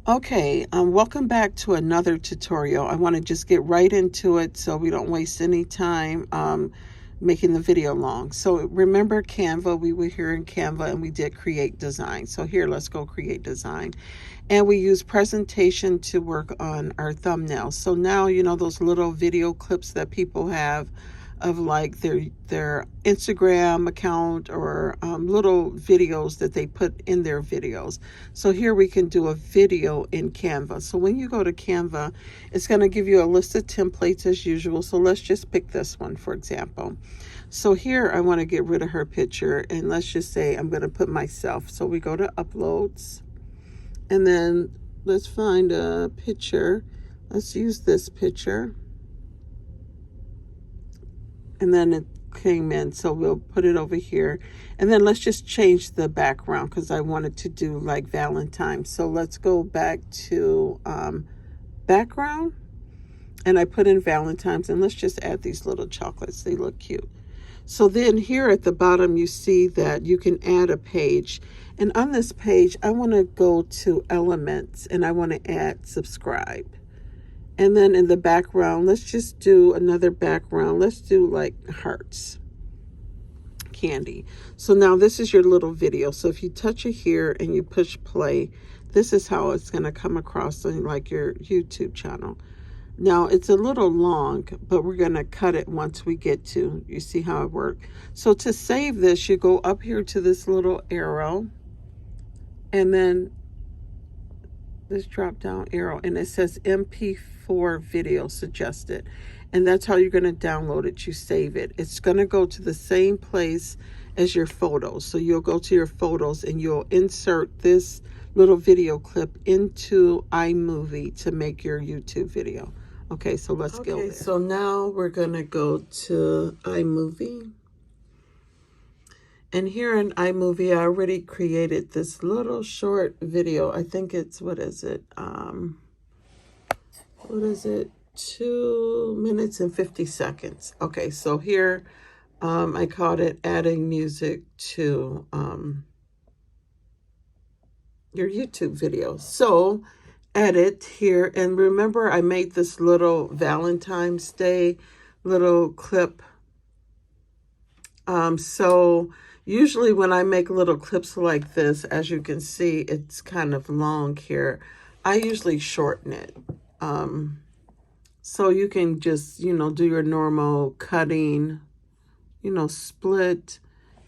Okay, welcome back to another tutorial. I want to just get right into it so we don't waste any time making the video long. So remember Canva, we were here in Canva and we did create design. So here, let's go create design. And we use presentation to work on our thumbnails. So now, you know, those little video clips that people have of like their Instagram account or little videos that they put in their videos. So here we can do a video in Canva. So when you go to Canva, it's going to give you a list of templates as usual. So let's just pick this one, for example. So here I want to get rid of her picture, and let's just say I'm going to put myself. So we go to uploads, and then let's find a picture. Let's use this picture. And then it came in, so we'll put it over here. And then let's just change the background because I wanted to do like Valentine's. So let's go back to background, and I put in Valentine's, and let's just add these little chocolates. They look cute. So then here at the bottom, you see that you can add a page. And on this page, I want to go to elements, and I want to add subscribe. And then in the background, let's just do another background. Let's do like hearts, candy. So now this is your little video. So if you touch it here and you push play, this is how it's going to come across on like your YouTube channel. Now it's a little long, but we're going to cut it once we get to, you see how it works. So to save this, you go up here to this little arrow, and then this drop down arrow, and it says MP4 video suggested, and that's how you're going to download it. You save it. It's going to go to the same place as your photos. So you'll go to your photos and you'll insert this little video clip into iMovie to make your YouTube video. Okay, so let's go there. So now we're going to go to iMovie. And here in iMovie, I already created this little short video. I think it's, what is it? 2 minutes and 50 seconds. Okay, so here I called it adding music to your YouTube video. So edit here, and remember I made this little Valentine's Day little clip. So usually when I make little clips like this, as you can see, it's kind of long here. I usually shorten it. So you can just, you know, do your normal cutting, you know, split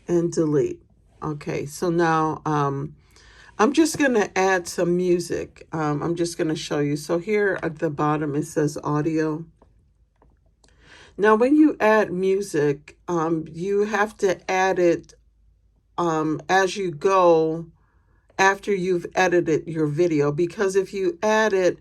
and delete. Okay, so now I'm just going to add some music. I'm just going to show you. So here at the bottom, it says audio. Now, when you add music, you have to add it as you go after you've edited your video, because if you add it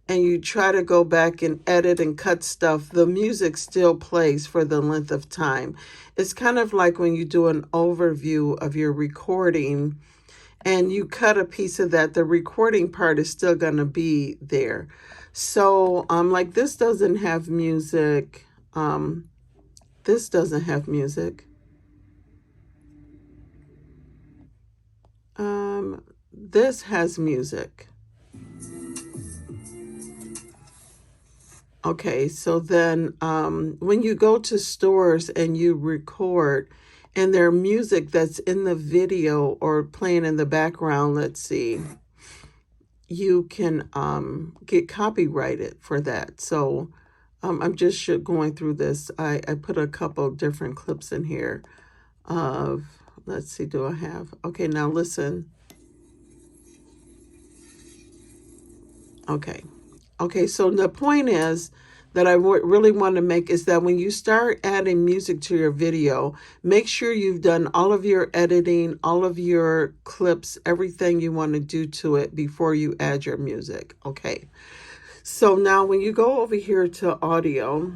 and you try to go back and edit and cut stuff, the music still plays for the length of time. It's kind of like when you do an overview of your recording and you cut a piece of that, the recording part is still going to be there. So like this doesn't have music. This doesn't have music. This has music. Okay, so then when you go to stores and you record and there's music that's in the video or playing in the background, let's see, you can get copyrighted for that. So I'm just going through this. I put a couple different clips in here of, let's see, do I have? Okay, now listen. Okay, so the point is that I really want to make is that when you start adding music to your video, make sure you've done all of your editing, all of your clips, everything you want to do to it before you add your music. Okay, so now when you go over here to audio,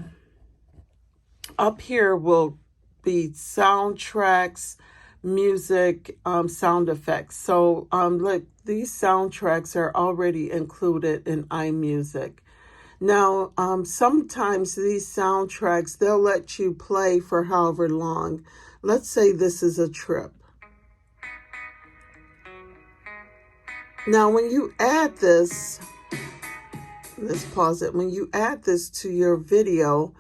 up here will be soundtracks, music, sound effects. So look, these soundtracks are already included in iMusic. Now, sometimes these soundtracks, they'll let you play for however long. Let's say this is a trip. Now, when you add this, let's pause it. When you add this to your video,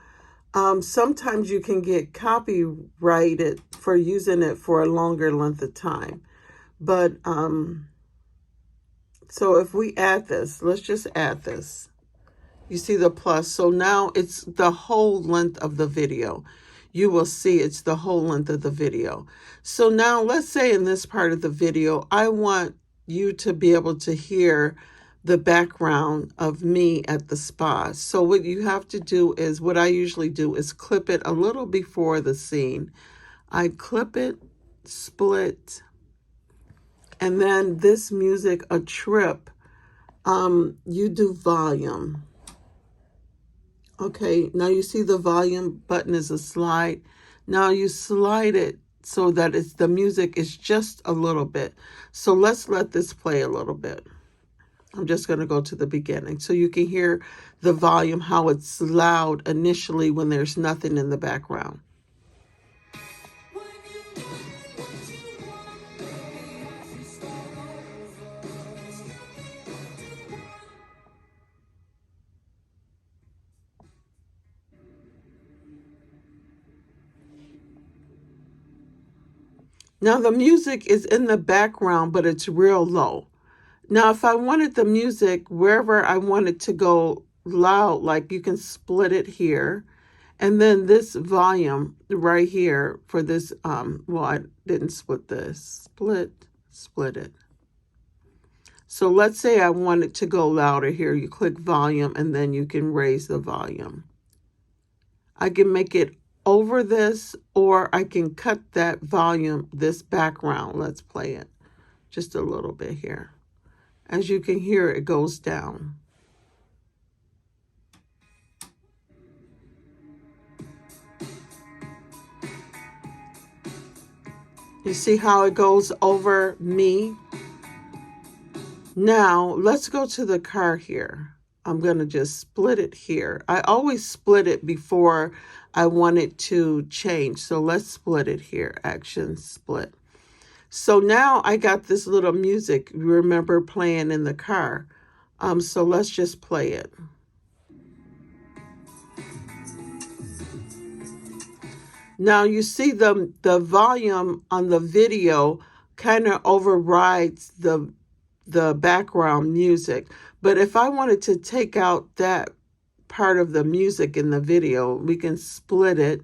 sometimes you can get copyrighted for using it for a longer length of time. But so if we add this, let's just add this. You see the plus. So now it's the whole length of the video. You will see it's the whole length of the video. So now let's say in this part of the video, I want you to be able to hear the background of me at the spa. So what you have to do is, what I usually do is clip it a little before the scene. I clip it, split, and then this music, a trip, you do volume. Okay, now you see the volume button is a slide. Now you slide it so that the music is just a little bit. So let's let this play a little bit. I'm just going to go to the beginning so you can hear the volume, how it's loud initially when there's nothing in the background. Now the music is in the background, but it's real low. Now, if I wanted the music wherever I want it to go loud, like you can split it here. And then this volume right here for this, well, I didn't split this. Split it. So let's say I want it to go louder here. You click volume and then you can raise the volume. I can make it over this, or I can cut that volume, this background. Let's play it just a little bit here. As you can hear, it goes down. You see how it goes over me? Now, let's go to the car here. I'm going to just split it here. I always split it before I want it to change. So let's split it here. Action, split. So now I got this little music, you remember, playing in the car. So let's just play it. Now you see the volume on the video kind of overrides the background music. But if I wanted to take out that part of the music in the video, we can split it.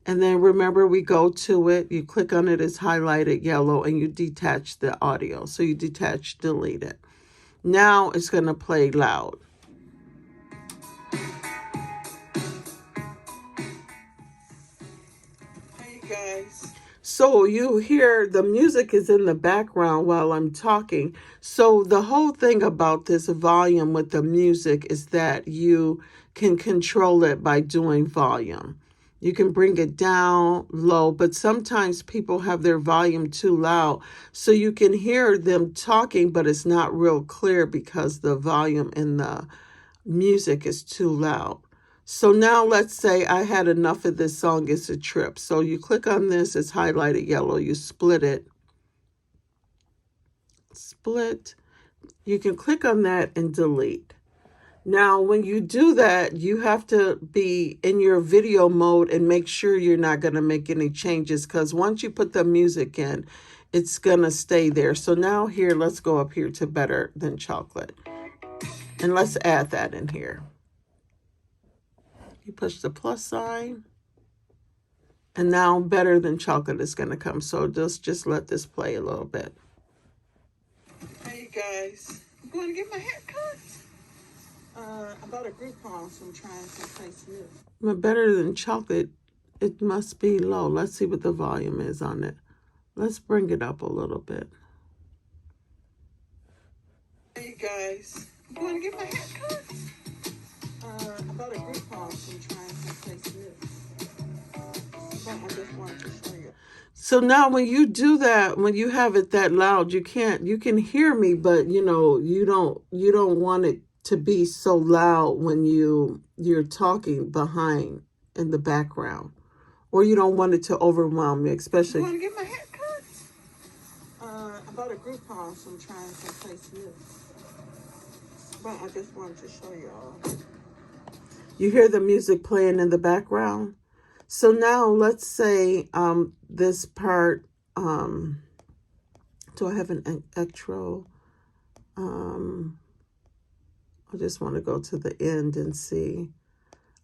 And then remember, we go to it, you click on it, it's highlighted yellow, and you detach the audio. So you detach, delete it. Now it's going to play loud. Hey guys. So you hear the music is in the background while I'm talking. So the whole thing about this volume with the music is that you can control it by doing volume. You can bring it down low, but sometimes people have their volume too loud. So you can hear them talking, but it's not real clear because the volume in the music is too loud. So now let's say I had enough of this song, It's a Trip. So you click on this, it's highlighted yellow, you split it. Split. You can click on that and delete. Now, when you do that, you have to be in your video mode and make sure you're not going to make any changes, because once you put the music in, it's going to stay there. So now here, let's go up here to Better Than Chocolate. And let's add that in here. You push the plus sign. And now Better Than Chocolate is going to come. So just let this play a little bit. Hey guys, I'm going to get my hair cut. I bought a Groupon, so I'm trying someplace new. But Better Than Chocolate, it must be low. Let's see what the volume is on it. Let's bring it up a little bit. Hey guys, I'm going to get my hair cut. I bought a Groupon, so I'm trying someplace new. But I just wanted to show you. So now when you do that, when you have it that loud, you can hear me, but you don't want it to be so loud when you're talking behind in the background, or you don't want it to overwhelm me, especially. I want to get my hair cut. I I bought a group house. I'm trying to place this. But I just wanted to show y'all. You hear the music playing in the background? So now let's say this part, do I have an extra? I just want to go to the end and see.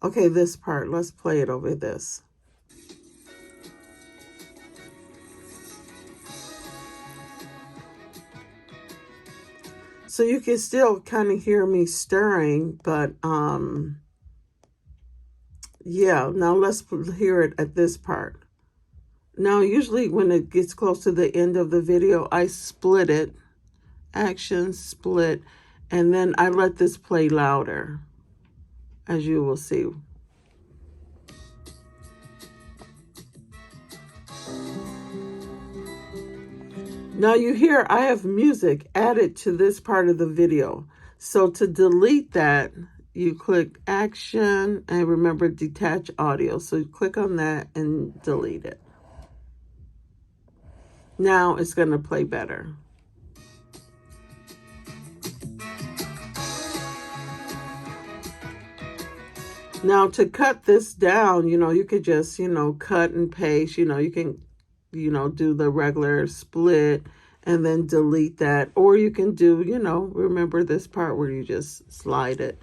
Okay, this part, let's play it over this. So you can still kind of hear me stirring, but yeah, now let's hear it at this part. Now, usually when it gets close to the end of the video, I split it, action, split, and then I let this play louder, as you will see. Now you hear I have music added to this part of the video. So to delete that, you click action and remember detach audio. So you click on that and delete it. Now it's going to play better. Now to cut this down, you could just, cut and paste, you can, do the regular split and then delete that. Or you can do, remember this part where you just slide it.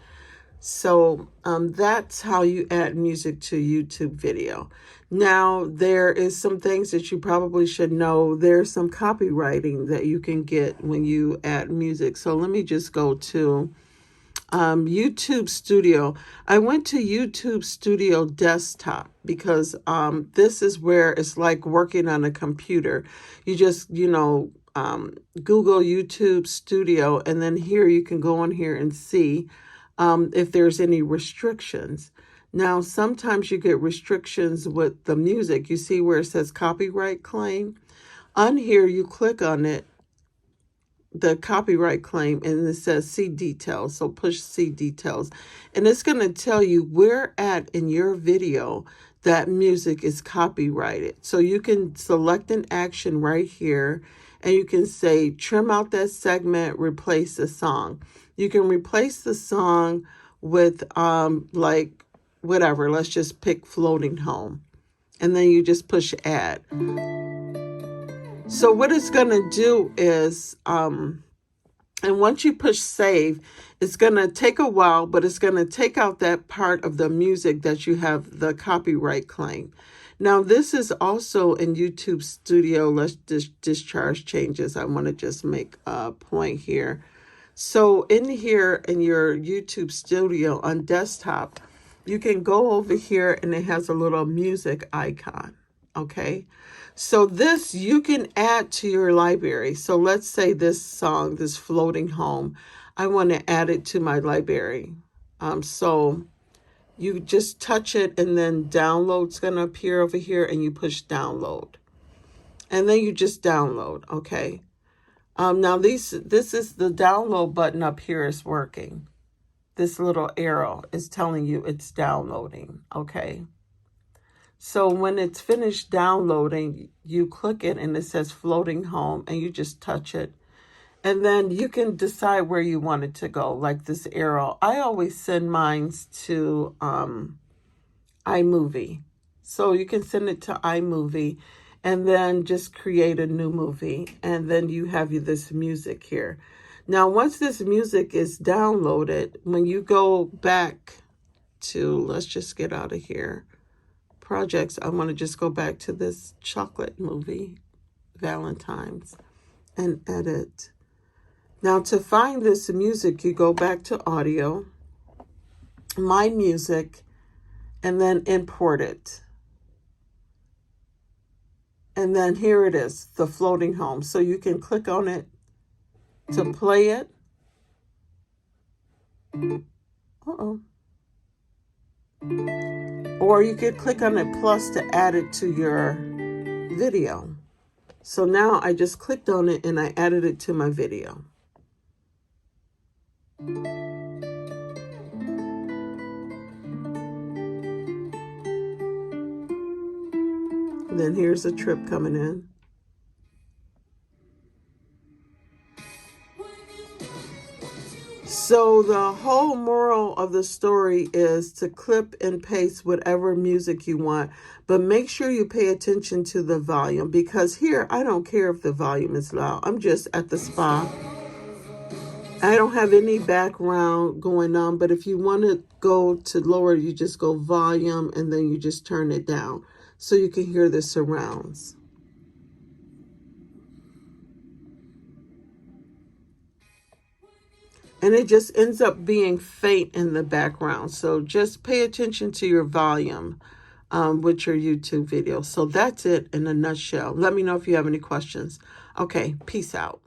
So that's how you add music to YouTube video. Now, there is some things that you probably should know. There's some copywriting that you can get when you add music. So let me just go to YouTube Studio. I went to YouTube Studio Desktop because this is where it's like working on a computer. You just, Google YouTube Studio, and then here you can go on here and see if there's any restrictions. Now, sometimes you get restrictions with the music. You see where it says copyright claim? On here, you click on it, the copyright claim, and it says see details. So push see details. And it's going to tell you where at in your video that music is copyrighted. So you can select an action right here, and you can say trim out that segment, replace the song. You can replace the song with like whatever. Let's just pick Floating Home. And then you just push add. So what it's going to do is, and once you push save, it's going to take a while, but it's going to take out that part of the music that you have the copyright claim. Now, this is also in YouTube Studio. Let's discharge changes. I want to just make a point here. So in here in your YouTube Studio on desktop, you can go over here and it has a little music icon. Okay. So this you can add to your library. So let's say this song, this Floating Home, I want to add it to my library. So you just touch it and then download's going to appear over here and you push download. And then you just download, okay? Now this is the download button up here is working. This little arrow is telling you it's downloading, okay? So when it's finished downloading, you click it and it says Floating Home and you just touch it. And then you can decide where you want it to go, like this arrow. I always send mine to iMovie. So you can send it to iMovie and then just create a new movie. And then you have this music here. Now, once this music is downloaded, when you go back to, let's just get out of here, projects, I want to just go back to this chocolate movie, Valentine's, and edit. Now, to find this music, you go back to audio, my music, and then import it. And then here it is, the Floating Home. So you can click on it to play it. Uh-oh. Or you could click on it plus to add it to your video. So now I just clicked on it and I added it to my video. And then here's a trip coming in. So the whole moral of the story is to clip and paste whatever music you want, but make sure you pay attention to the volume, because here I don't care if the volume is loud. I'm just at the spa. I don't have any background going on, but if you want to go to lower, you just go volume and then you just turn it down so you can hear the surrounds. And it just ends up being faint in the background. So just pay attention to your volume with your YouTube video. So that's it in a nutshell. Let me know if you have any questions. Okay, peace out.